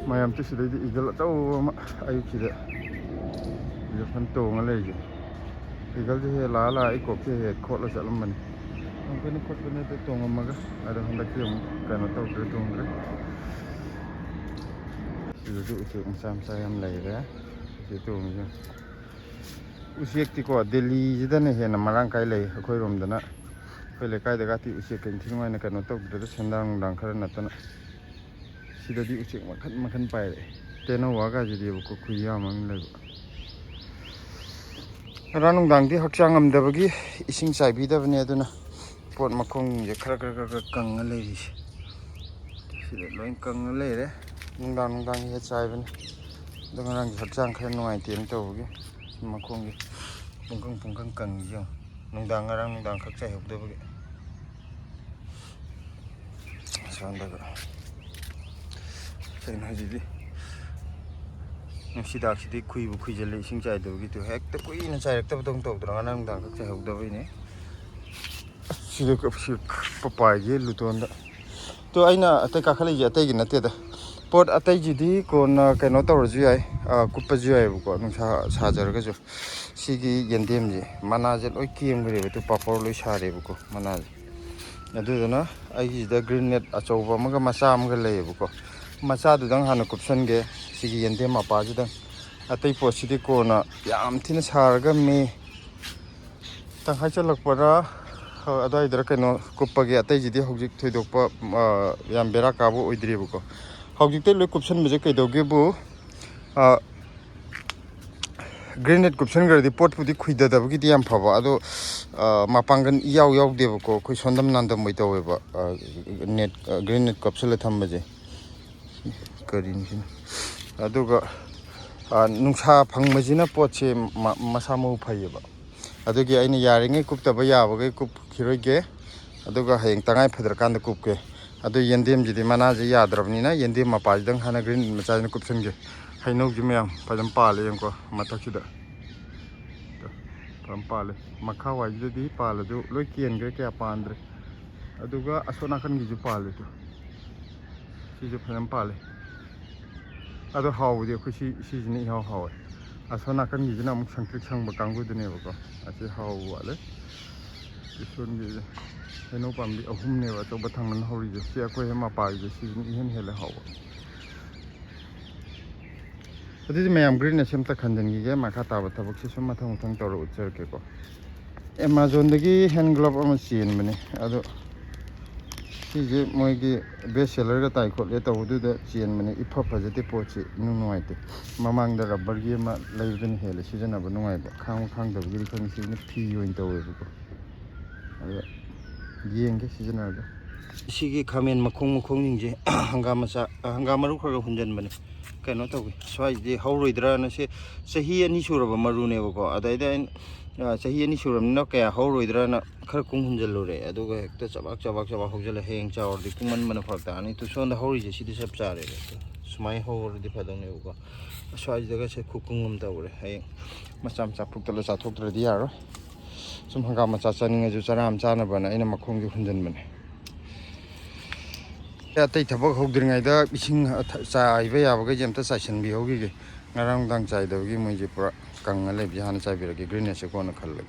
mayam tu sudah di igal atau ayu kira dia kan tong lagi igal tu he lala ikut ke kot lah salam man mungkin kot benar tu tong amaga ada hendak yang kan tahu tu tong tu sudah tu macam saya lagi ya itu macam usiak ti ko Delhi jida ne he na marang kai lei khoi rom dana khoi le kai daga ti usiak ken thingai na kan tahu tu sendang dang khara na tana sida di usiak makan pai tena waga jadi buku kuya mang lagi ranung dang di hakchang am da bagi ising sai bi da bne aduna pot makong je khara kang lei sida loin kang lei re nung dang he chai bne dengan rang hakchang khara nuai tien to bagi makong pungkang kang je nung dang khak chai hok da bagi sanda ga Saya nak jadi, nasi dak sidi kui jeli sing cai tu gitu. Hek tu kui nak cai tu betul betul terang anang dak cai hok dah ini. Sidi papai je luton dak. Tu aina atai kakali je atai gina tiada. Pot atai jadi kon kena tahu juai, kupa juai bukan nung sahaja kerja. Sigi gendem je, mana je oi kiem beri betul papor lu sahari bukan mana je. Itu tu na, ayi je green net acau maga masam gelai bukan. Masa tu dang hana kupsan ge sigi yente mapa ju dang atai posidi ko na yam thina sarga me tang ha chalak para adai dra keno kuppa ge atai jidi hojik thoidok pa yam bera ka bu oidri bu ko hojik te le kupsan me je kai doge bu grenade kupsan gar di pot pudi khuida da bu gi yam phaba ado mapangan yaw de bu ko khoi sondam nandam moi tawe ba net grenade kupsal tham ba je Karin sini, aduga nungsa phang majina poche masamu phai ba, adugi aini yaringe kup taba yaba ge kup khiroi ge, aduga hayeng tangai phadar kan da kup ke, adu yendem jidi mana je yadrabni na yendem mapa jidang hana green macajna kupsen ge, hainau jimyam pajam pale yang ko matak sida, pajam pale, makha wai jadi pale ju loi kien ge kya pandre, aduga asona kan giju pale tu, si ju pajam pale. Ado hau dia kusi ni hau. Asal nak kan gigi nak mungkin sangkrik sang berkanggu tu ni bapa. Asyik hau wale. Isun gigi. Heno pambi ahum ni bapa. Coba tangan hau je. Si aku hema pai je. Si ni hen hele hau. Jadi mayam green nasi mta khandan gigi. Maka tahu tabuk si semua thang tahu ucer ke ko. Amazon dagi hand glove amat sien bene. Ado si moi gi best seller ga tai khot le taw du da chien mane iphap phajate pochi nu nuai te mamang da rubber gi ma leibin hele season ba nuai ba khang da gi khang si ni phi yoin taw bu ko ala yeng ge season ga si gi khamen makhong ning je hangama ru kha ga hunjan bane kaino taw gi swai de hauroi dra na se sahi ani sura ba maru ne ba ko adai da sahi ani suram na kaya hauroi dra na khar kung hunjal lore aduga hekta chabak hojala heng chawr di kuman mana phakta ani tu son da hauri je sidi sab chare sumai haur di phadong ne ko swai jaga se khukungum ta ore heng macam chapuk talo chathok tra di aro sum hanga macha chaning ju charam chana bana ina makhong gi hunjan bane ya tai thabak hogdringai da ising chai ba ya ba ge jemta chaisan bi hogi ge ngarang dang chai da gi moi je pura kang le bi han chai bi ge green se ko na khal le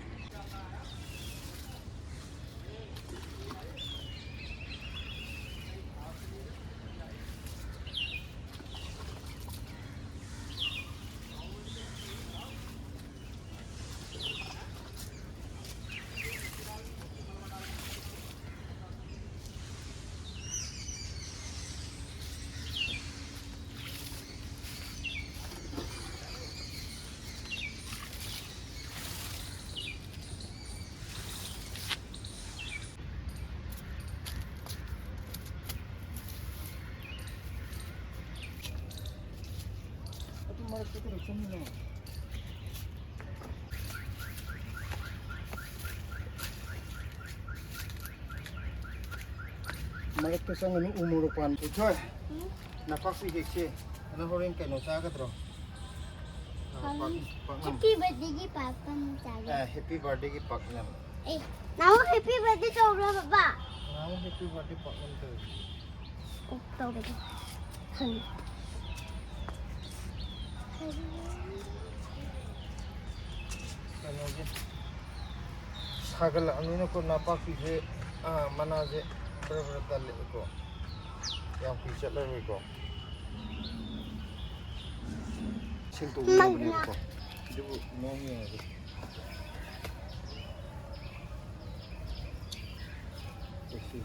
Malat ko sang ano umurupan ko joy. Napakpihik siya. Ano ho rin kayo sa agatro? Happy birthday ki papa mo sabi. Happy birthday ki pak nam. Now happy birthday to Baba. Now happy birthday pak nam to. Oh, to kanoge sagal amino ko napaki je mana je berbeda dal ko yang picat lagi ko sintu ni ko dibu nomi aja isi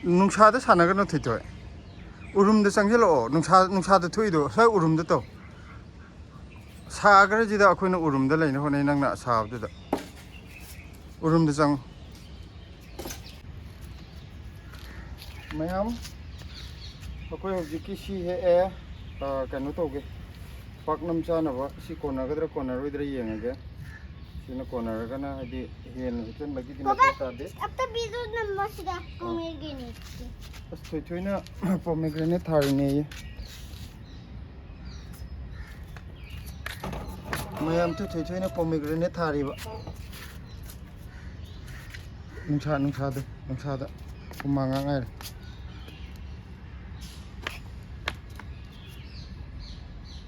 nungsa da sana ga no thito urum da changjelo nungsa da thuido sai urum da to sagar ji da akhoi na urum da leina honai nang na sab da urum da chang mayam akhoi hoji ki si he kanu to ge paknam cha na ba si kona ga dra kona roi dra yeng ge sina kona ga na hadi hen hitan bagi din ta de अब तो बीजो number से pomegranate bas thoi thoi na pomegranate thari ne ye mayam tu thoi thoi na pomegranate thari ba nungsa da kumanga ngai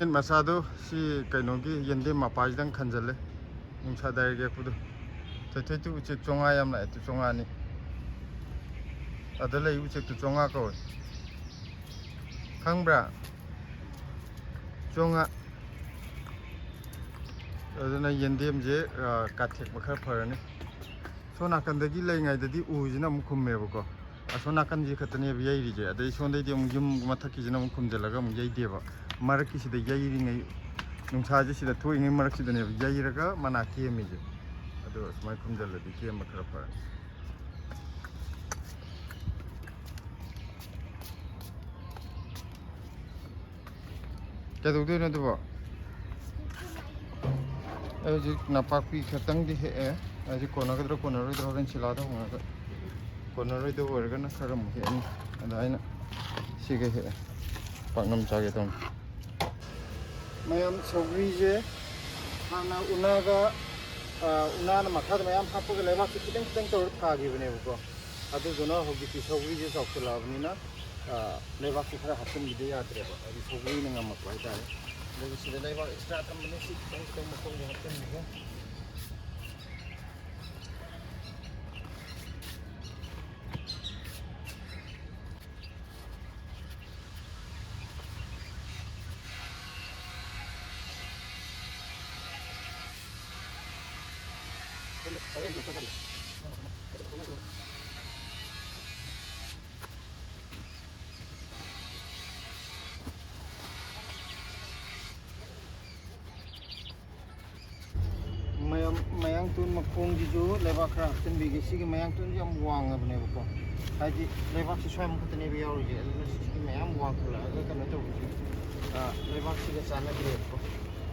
in masado si kainogi yende mapai dang khanjale nungsa dai ge kudu thoi thoi tu uche chonga yam la tu chonga ni adalai uche tu chonga ko khangbra chonga adana yendem je kathek makhar pharani sona kandagi lai ngai dadi ujina mu khumme bako asona kan ji khatane bi yai ri je adai sondai de mu yum mathaki jina mu khumjalaga mu yai deba maraki sida yai ri ngai nungsa je sida thoi ngai marak sida ne yai raga mana ke mi je ado smai khumjala di ke makhar phar kadu de na do aji napakpi khatang di he aji kona gadra kona roi dro ren chila da hunga kona roi do warga na kharam he ni ada aina sige he pangnam cha ge tom mayam sogri je hana unaga una na makha mayam hapu ge leba ki kiteng kiteng tor tha gi bne ko adu jona hogi ki sogri je sok chla bni na leba ki khara hapun gi de ya tre ba aji sogri na ngam ko ta le sida leba extra tam bne si kiteng kiteng mo ko hapun gi mayang tun makong ji ju leba khra tin bi gi si gi mayang tun jam wang ab ne ko haji leba si swam ko tne bi yaw ji si gi mayang wang khla ga kana to ji leba si ga sana gi ko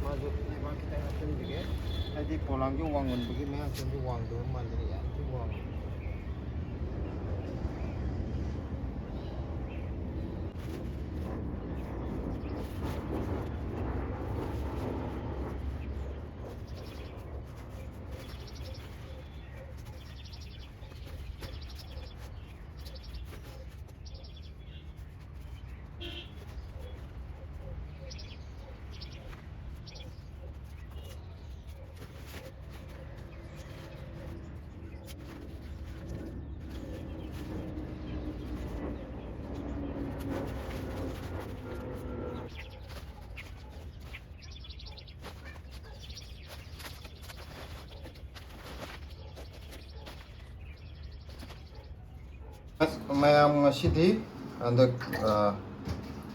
ma ju leba ki ta tin bi ge haji polang ju wang ngun bi gi mayang tun ju wang do man ri ya ju wang mayam ngasidi andak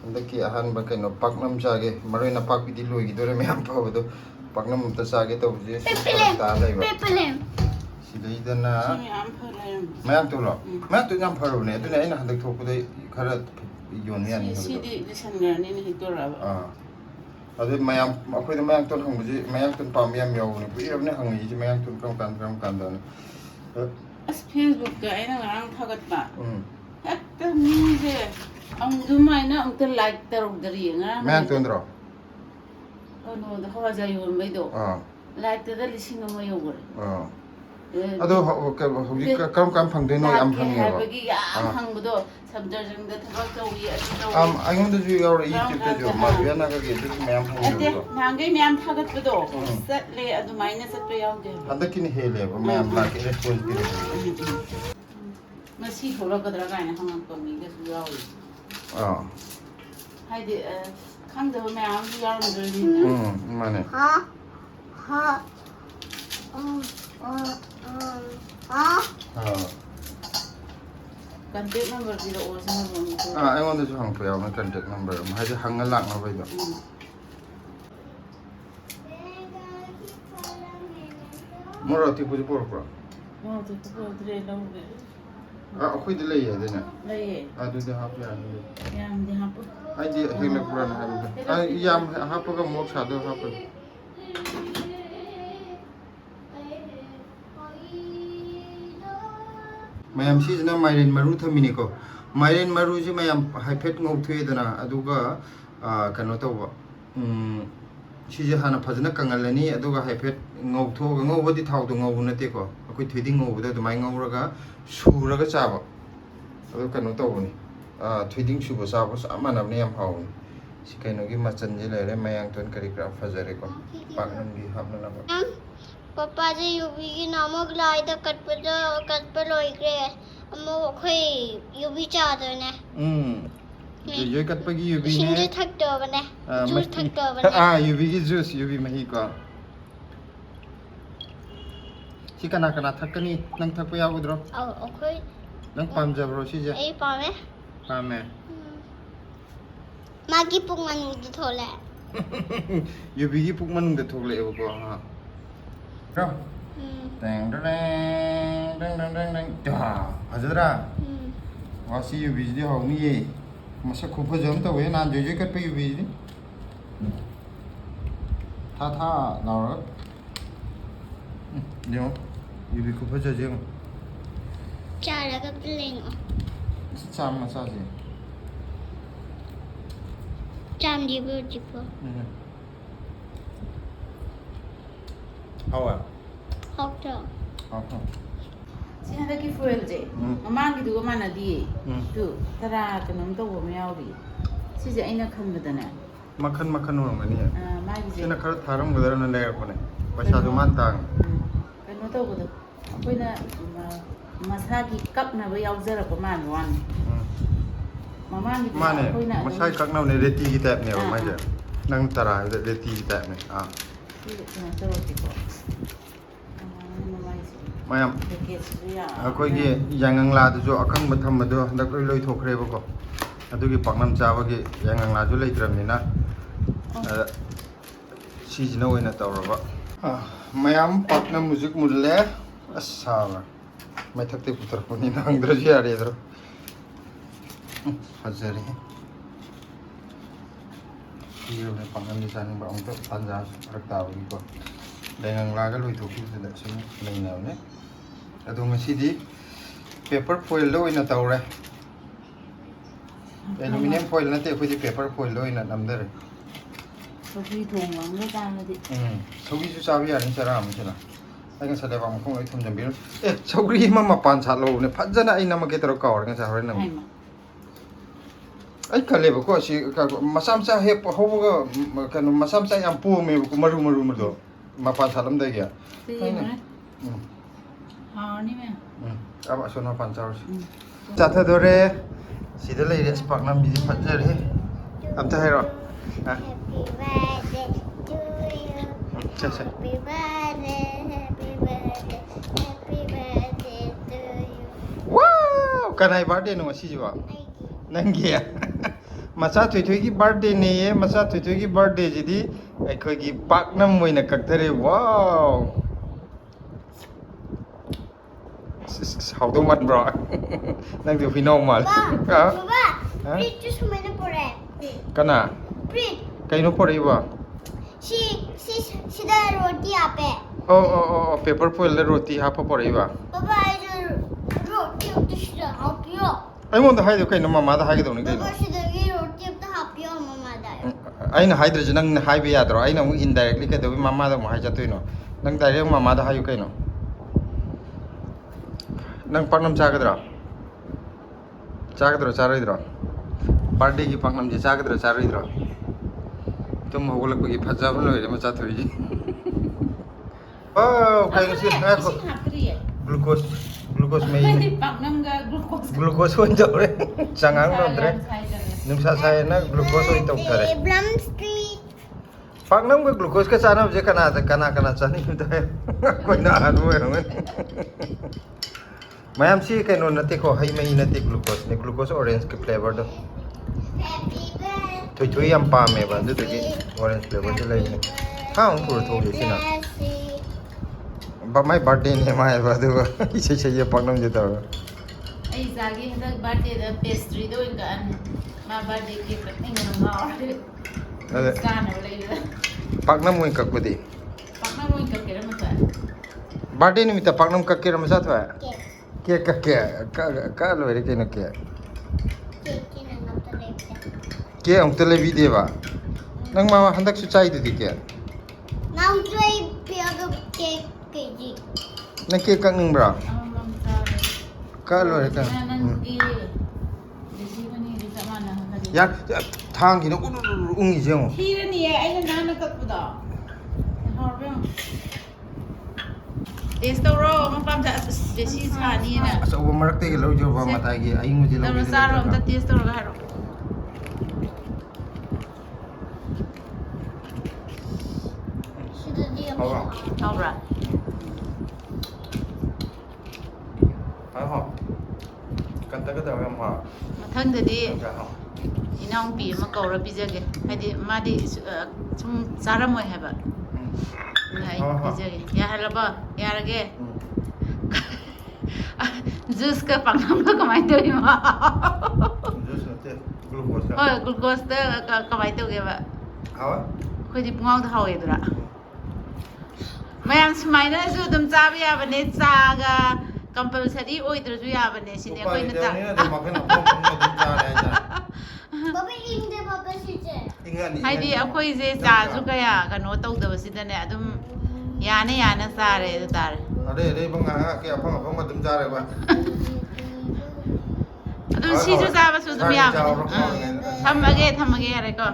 andaki ahan ba kaino paknam jage maroi na pak bidi loi gidore mayam pa bodo paknam ta jage to je ta lai ba sidai dana mayam to lo mayam to nyam pharu ne tu ne ina handak thok dai khara yon ya ni sidi lisangar ni ni tora adu mayam akhoi da mayam to hang ji mayam to pam yam yaw ni pu irab ne hang ji mayam to kam kan da as Facebook ka ina ngarang thagat ba hekta mi je ang dumaina ang te like tarog dari nga mayam to ndro ano da hawa jayon bai do ꯂꯥꯏꯛꯇꯗ 1,000 ꯌꯧꯈ꯭ꯔꯦ ꯑꯗꯣ ꯍꯧꯖꯤꯛ ꯀꯔꯝ ꯀꯥꯟ ꯐꯪꯗꯣꯏꯅꯣ ꯌꯥꯝ ꯍꯪꯉꯦꯕ ꯍꯥꯏꯕꯒꯤ ꯌꯥꯝ ꯍꯪꯕꯗꯣ ꯁꯕꯗꯔꯖꯪꯗ ꯊꯕꯛ ꯇꯧꯋꯤ ꯑꯗꯨ ꯇꯧꯋꯤ ꯑꯩꯉꯣꯟꯗꯁꯨ ꯌꯥꯎꯔꯛꯏ ꯌꯨꯇ꯭ꯌꯨꯕꯇꯁꯨ ꯃꯥꯙꯕꯤꯌꯥꯅꯒꯒꯤ ꯑꯗꯨꯁꯨ ꯃꯌꯥꯝ ꯅꯠꯇꯦ ꯍꯪꯉꯦꯕꯀꯣ ꯅꯍꯥꯟꯈꯩ ꯃꯌꯥꯝ ꯊꯥꯒꯠꯄꯗꯣ ꯆꯠꯂꯦ ꯑꯗꯨꯃꯥꯏꯅ ꯆꯠꯄ ꯌꯥꯎꯗꯦ ꯍꯟꯗꯛꯀꯤꯅ ꯍꯦꯜꯂꯦꯕ ꯃꯌꯥꯝ ꯂꯥꯛꯀꯤ ꯔꯦꯁꯄꯣꯟꯁ ꯄꯤꯔꯛꯄꯗꯣ ꯉꯁꯤ ꯊꯣꯛꯂꯛꯀꯗ꯭ꯔꯥ ꯀꯥꯏꯅ ꯍꯪꯉꯛꯄ ꯃꯤꯒꯁꯨ ꯌꯥꯎꯏ ꯍꯥꯏꯗꯤ ꯈꯪꯗꯕ ꯃꯌꯥꯝ ꯑꯃꯁꯨ ꯌꯥꯎꯔꯝꯗꯣꯏꯅꯤꯅ ꯃꯥꯅꯦ ꯀꯟꯇꯦꯛ ꯅꯝꯕꯔ ꯄꯤꯔꯛꯑꯣ ꯁꯤꯅ ꯑꯩꯉꯣꯟꯗꯁꯨ ꯍꯪꯉꯛꯄ ꯌꯥꯎꯅ ꯀꯟꯇꯦꯛ ꯅꯝꯕꯔ ꯑꯃ ꯍꯥꯏꯗꯤ ꯍꯪꯉ ꯂꯥꯛꯅꯕꯩꯗꯣ ꯃꯣꯔꯣꯛ ꯑꯇꯦꯛꯄꯁꯨ ꯄꯣꯔꯛꯄ꯭ꯔꯣ ꯃꯣꯔꯣꯛ ꯑꯇꯦꯛꯄ ꯄꯨꯔꯛꯇ꯭ꯔꯦ ꯂꯧꯒꯦ ꯑꯩꯈꯣꯏꯗꯤ ꯂꯩꯌꯦ ꯑꯗꯨꯅ ꯂꯩꯌꯦ ꯑꯗꯨꯗꯤ ꯍꯥꯞꯄ ꯌꯥꯅꯤ ꯌꯥꯝꯗꯤ ꯍꯥꯞꯄꯨ ꯑꯩꯗꯤ ꯍꯦꯜꯂꯛꯄ꯭ꯔꯥꯅ ꯍꯥꯏꯕꯗꯣ ꯌꯥꯝ ꯍꯥꯞꯄꯒ ꯃꯣꯔꯣꯛ ꯁꯥꯗꯣ ꯍꯥꯞꯄꯗꯣ ꯃꯌꯥꯝ ꯁꯤꯁꯤꯅ ꯃꯥꯏꯔꯦꯟ ꯃꯔꯨ ꯊꯝꯃꯤꯅꯤꯀꯣ ꯃꯥꯏꯔꯦꯟ ꯃꯔꯨꯁꯤ ꯃꯌꯥꯝ ꯍꯥꯏꯐꯦꯠ ꯉꯧꯊꯣꯛꯑꯦꯗꯅ ꯑꯗꯨꯒ ꯀꯩꯅꯣ ꯇꯧꯕ ꯁꯤꯁꯦ ꯍꯥꯟꯅ ꯐꯖꯅ ꯀꯪꯍꯜꯂꯅꯤ ꯑꯗꯨꯒ ꯍꯥꯏꯐꯦꯠ ꯉꯧꯊꯣꯛꯑꯒ ꯉꯧꯕꯗꯤ ꯊꯥꯎꯗꯣ ꯉꯧꯕ ꯅꯠꯇꯦꯀꯣ ꯑꯩꯈꯣই ꯊꯣꯏꯗꯤꯡ ꯉꯧꯕꯗ ꯑꯗꯨꯃꯥꯏꯅ ꯉꯧꯔꯒ ꯁꯨꯔꯒ ꯆꯥꯕ ꯑꯗꯨ ꯀꯩꯅꯣ ꯇꯧꯕꯅꯤ ꯊꯣꯏꯗꯤꯡ ꯁꯨꯕ ꯆꯥꯕ ꯆꯞ ꯃꯥꯟꯅꯕꯅꯤ ꯌꯥꯝ ꯍꯥꯎꯕꯅꯤ ꯁꯤ ꯀꯩꯅꯣꯒꯤ ꯃꯆꯟꯁꯤ ꯂꯩꯔꯦ ꯃꯌꯥꯡꯇꯣꯟ ꯀꯔꯤ ꯀꯔꯥ ꯐꯖꯔꯦꯀꯣ ꯄꯥꯛꯅꯝꯒꯤ ꯍꯥꯞꯅꯅꯕ ꯄꯄꯥꯁꯦ ꯌꯨꯕꯤꯒꯤ ꯅꯥꯃꯛ ꯂꯥꯏꯗ ꯀꯠꯄ ꯂꯣꯏꯈ꯭ꯔꯦ ꯑꯃꯨꯛ ꯑꯩꯈꯣꯏ ꯌꯨꯕꯤ ꯆꯥꯗꯣꯏꯅꯦ ꯖꯣꯏ ꯀꯠꯄꯒꯤ ꯌꯨꯕꯤꯅꯦ ꯏꯁꯤꯡꯁꯨ ꯊꯛꯇꯧꯕꯅꯦ ꯖꯨꯁ ꯊꯛꯇꯧꯕꯅꯦ ꯌꯨꯕꯤꯒꯤ ꯖꯨꯁ ꯌꯨꯕꯤ ꯃꯍꯤ ꯀꯣ ꯁꯤ ꯀꯅꯥ ꯀꯅꯥ ꯊꯛꯀꯅꯤ ꯅꯪ ꯊꯛꯄ ꯌꯥꯎꯒꯗ꯭ꯔꯣ ꯑꯩꯈꯣই ꯅꯪ ꯄꯥꯝꯖꯕ꯭ꯔꯣ ꯁꯤꯁꯦ ꯑꯩ ꯄꯥꯝꯃꯦ ꯄꯥꯝꯃꯦ ꯃꯥꯒꯤ ꯄꯨꯛ ꯃꯅꯨꯡꯗ ꯊꯣꯛꯂꯛꯑꯦ ꯌꯨꯕꯤꯒꯤ ꯄꯨꯛ ꯃꯅꯨꯡꯗ ꯊꯣꯛꯂꯛꯑꯦꯕꯀꯣ ꯐꯖꯗ꯭ꯔꯥ ꯋꯥꯁꯤ ꯌꯨꯕꯤꯁꯤꯗꯤ ꯍꯥꯎꯅꯤꯌꯦ ꯃꯁꯛ ꯈꯨꯐꯖ ꯑꯃ ꯇꯧꯋꯦ ꯅꯍꯥꯟ ꯖꯣꯏ ꯀꯠꯄ ꯌꯨꯕꯤꯁꯤꯗꯤ ꯊꯥ ꯂꯥꯎꯔꯒ ꯌꯦꯡꯉꯣ ꯌꯨꯕꯤ ꯈꯨꯐꯖꯁꯦ ꯌꯦꯡꯉꯣ ꯆꯥꯔꯒ ꯂꯩꯉꯣ ꯆꯥꯝ ꯃꯆꯥꯁꯦ ꯆꯥꯝꯗꯤꯕ ꯍꯧꯖꯤꯛꯄꯣ ꯍꯥꯎꯋꯦ ꯍꯥꯎꯇ꯭ꯔꯣ ꯁꯤ ꯍꯟꯗꯛꯀꯤ ꯐꯣꯏꯜꯁꯦ ꯃꯃꯥꯡꯒꯤꯗꯨꯒ ꯃꯥꯟꯅꯗꯤꯌꯦ ꯇꯨ ꯇꯔꯥ ꯀꯩꯅꯣꯝ ꯇꯧꯕ ꯑꯃ ꯌꯥꯎꯔꯤ ꯁꯤꯁꯦ ꯑꯩꯅ ꯈꯟꯕꯗꯅꯦ ꯃꯈꯟ ꯃꯈꯟ ꯑꯣꯏꯔꯝꯒꯅꯤ ꯃꯥꯒꯤꯁꯦ ꯁꯤꯅ ꯈꯔ ꯊꯥꯔꯝꯒꯗ꯭ꯔꯅ ꯂꯩꯔꯛꯄꯅꯦ ꯄꯩꯁꯥꯁꯨ ꯃꯥꯅ ꯇꯥꯡꯉꯦ ꯀꯩꯅꯣ ꯇꯧꯕꯗꯣ ꯑꯩꯈꯣꯏꯅ ꯃꯁꯥꯒꯤ ꯀꯛꯅꯕ ꯌꯥꯎꯖꯔꯛꯄ ꯃꯥꯟꯕ ꯋꯥꯅꯤ ꯃꯃꯥꯡꯒꯤꯗꯨꯅ ꯃꯥꯅꯦ ꯑꯩꯈꯣꯏꯅ ꯃꯁꯥꯒꯤ ꯀꯛꯅꯕꯅꯦ ꯔꯦꯇꯤꯒꯤ ꯇꯥꯏꯞꯅꯦꯕ ꯃꯥꯏꯁꯦ ꯅꯪ ꯇꯔꯥ ꯍꯥꯏꯕꯗ ꯔꯦꯇꯤꯒꯤ ꯇꯥꯏꯞꯅꯦ ꯀꯩꯅꯣ ꯇꯧꯔꯁꯤꯀꯣ ꯃꯌꯥꯝ ꯑꯩꯈꯣꯏꯒꯤ ꯌꯥꯏꯉꯪꯂꯥꯗꯁꯨ ꯑꯀꯪꯕ ꯊꯝꯕꯗꯣ ꯍꯟꯗꯛ ꯂꯣꯏ ꯂꯣꯏꯊꯣꯛꯈ꯭ꯔꯦꯕꯀꯣ ꯑꯗꯨꯒꯤ ꯄꯥꯛꯅꯝ ꯆꯥꯕꯒꯤ ꯌꯥꯏꯉꯪꯂꯥꯁꯨ ꯂꯩꯇ꯭ꯔꯕꯅꯤꯅ ꯁꯤꯁꯤꯅ ꯑꯣꯏꯅ ꯇꯧꯔꯕ ꯃꯌꯥꯝ ꯄꯥꯛꯅꯝ ꯍꯧꯖꯤꯛ ꯃꯨꯜꯂꯦ ꯑꯁ ꯁꯥꯕ ꯃꯩꯊꯛꯇꯒꯤ ꯄꯨꯊꯔꯛꯄꯅꯤꯅ ꯍꯪꯗ꯭ꯔꯁꯨ ꯌꯥꯔꯦꯗ꯭ꯔꯣ ꯐꯖꯔꯦ ꯄꯤꯔꯕꯅꯦ ꯄꯥꯛꯅꯝꯗꯤ ꯆꯥꯅꯤꯡꯕ ꯑꯃꯨꯛꯇ ꯇꯥꯟꯖꯥꯁꯨ ꯐꯔꯛ ꯇꯥꯕꯒꯤꯀꯣ ꯌꯥꯏꯉꯪꯂꯥꯒ ꯂꯣꯏꯊꯣꯛꯈꯤꯕꯁꯤꯗ ꯁꯨꯝ ꯂꯩꯅꯕꯅꯦ ꯑꯗꯣ ꯉꯁꯤꯗꯤ ꯄꯦꯄꯔ ꯐꯣꯏꯜꯗ ꯑꯣꯏꯅ ꯇꯧꯔꯦ ꯑꯦꯂꯨꯃꯤꯅꯤꯌꯝ ꯐꯣꯏꯜ ꯅꯠꯇꯦ ꯑꯩꯈꯣꯏꯗꯤ ꯄꯦꯄꯔ ꯐꯣꯏꯜꯗ ꯑꯣꯏꯅ ꯅꯝꯊꯔꯦ ꯁꯧꯒ꯭ꯔꯤ ꯊꯣꯡꯕ ꯑꯃꯒ ꯆꯥꯔꯗꯤ ꯁꯧꯒ꯭ꯔꯤꯁꯨ ꯆꯥꯕ ꯌꯥꯔꯅꯤ ꯆꯔꯥ ꯑꯃꯁꯤꯅ ꯑꯩ ꯉꯁꯥꯏ ꯂꯩꯕꯥꯛ ꯃꯈꯣꯡ ꯂꯣꯏ ꯊꯝꯖꯟꯕꯤꯔꯣ ꯁꯧꯒ꯭ꯔꯤ ꯑꯃ ꯃꯄꯥꯟ ꯁꯥꯠꯂꯧꯕꯅꯦ ꯐꯖꯅ ꯑꯩ ꯅꯝꯃꯛꯀꯦ ꯇꯧꯔ ꯀꯥꯎꯔꯦ ꯉꯁꯥꯏ ꯍꯣꯔꯦꯟ ꯅꯝꯒꯦ ꯑꯩ ꯈꯜꯂꯦꯕꯀꯣ ꯁꯤ ꯃꯆꯥ ꯃꯆꯥ ꯍꯦꯛ ꯍꯧꯕꯒ ꯀꯩꯅꯣ ꯃꯆꯥ ꯃꯆꯥ ꯌꯥꯝ ꯄꯣꯝꯃꯦꯕꯀꯣ ꯃꯔꯨꯗꯣ ꯃꯄꯥꯟ ꯁꯥꯠꯂꯝꯗꯥꯏꯒꯤ ꯑꯁꯣꯝ ꯃꯄꯥꯟ ꯆꯥꯔꯨꯁꯤ ꯆꯥꯊꯗꯣꯔꯦ ꯁꯤꯗ ꯂꯩꯔꯦ ꯑꯁ ꯄꯥꯛꯅꯝꯁꯤꯗꯤ ꯐꯖꯔꯦ ꯑꯝꯇ ꯍꯥꯏꯔꯛꯑꯣ ꯋꯥꯎ ꯀꯅꯥꯏ ꯕꯥꯔꯗꯦꯅꯣ ꯉꯁꯤꯁꯤꯕꯣ ꯅꯪꯒꯤ ꯃꯆꯥ ꯊꯣꯏꯊꯣꯏꯒꯤ ꯕꯥꯔꯗꯦꯅꯦꯌꯦ ꯃꯆꯥ ꯊꯣꯏꯊꯣꯏꯒꯤ ꯕꯥꯔꯗꯦꯁꯤꯗꯤ ꯑꯩꯈꯣꯏꯒꯤ ꯄꯥꯛꯅꯝ ꯑꯣꯏꯅ ꯀꯛꯊꯔꯦ ꯋꯥꯎ ꯍꯥꯎꯗꯧ ꯃꯥꯟꯕ꯭ꯔꯣ ꯅꯪꯗꯤ ꯍꯨꯏꯅꯥꯎ ꯃꯥꯜꯂꯦ ꯀꯅꯥ ꯀꯩꯅꯣ ꯄꯣꯔꯛꯏꯕꯣ ꯁꯤꯗ ꯔꯣꯇꯤ ꯍꯥꯞꯄꯦ ꯑꯣ ꯄꯦꯄꯔ ꯐꯣꯏꯜꯗ ꯔꯣꯇꯤ ꯍꯥꯞꯄ ꯄꯣꯔꯛꯏꯕ ꯑꯩꯉꯣꯟꯗ ꯍꯥꯏꯗꯣ ꯀꯩꯅꯣ ꯃꯃꯥꯗ ꯍꯥꯏꯒꯗꯧꯅꯤ ꯀꯩꯅꯣ ꯑꯩꯅ ꯍꯥꯏꯗ꯭ꯔꯁꯨ ꯅꯪꯅ ꯍꯥꯏꯕ ꯌꯥꯗ꯭ꯔꯣ ꯑꯩꯅ ꯑꯃꯨꯛ ꯏꯟꯗꯥꯏꯔꯦꯛꯂꯤ ꯀꯩꯗꯧꯕꯩ ꯃꯃꯥꯗ ꯑꯃꯨꯛ ꯍꯥꯏ ꯆꯠꯇꯣꯏꯅꯣ Nang direct mama da hayu kaino. Nang paknam chagadra. Chagadra charidra. Birthday ki paknam je chagadra charidra. Tum hogolak ki phajab loire ma chathoi. Oh, kaino si ha ko. Glucose mai. Paknam ga glucose. Glucose ho jore. Changang no dre. Nimsa sai na glucose ho tok tare. Plum Street. Paknam ga glucose ka chana je kana chani ta. Koi na anu hai. Mayam si kaino nate ko hai mai nate glucose ne glucose orange ke flavor do. Thui am pa me ba du ki orange flavor de lai ne. Ha un pur tho de sina. But my birthday ne mai ba du. Ise ye paknam je ta. Ai zagi hada birthday da pastry do inga an ma birthday cake ka inga ma Ade. Kana lai. Paknam mo ikak ko di. Paknam mo inga kira mata. Birthday ni mita paknam ka kira ma sa thwa. Ke ka lo re ke no ke. Ke ang tele video ba. Nang ma handak su chai di ke. Now try pure cake keji. Nang ke kang ning bra. Amam sa. Ka lo re ka. Nangi. Desi bani di sama na hadi. Ya thang gi no ungi jeng. Hira ni ai na na kat puda. Harbe. Testoro mapam sa desi sa ni na. Asa uba marak te ke lo jo ba mata gi ai mu je lo. Taro saro ta testoro ga haro. Hawa. Taura. Ha. Kan ta ka da am ha. Mathangdadi Ka ha. inang pi ma kaura pijage hadi madi sum saramoi haba nai pijage ya halaba yarage juice ka pangnam ka kamai to ma Juice te glucose ka. oh glucose ta kamai to ge ba Hawa. khoi di pungau da hawe dura mayam smaina su dum chabi ya bane chaga compulsory oidru ya bane sine khoi na ta Baba inde baba sije. haidi akhoi je chaaju kaya kano tawdabasida ne adum yana sare da tare Are banga ke apang dum jare ba. adum siju chaba su dum ya thamage yare ko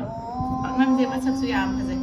nang je masak su ya am khaje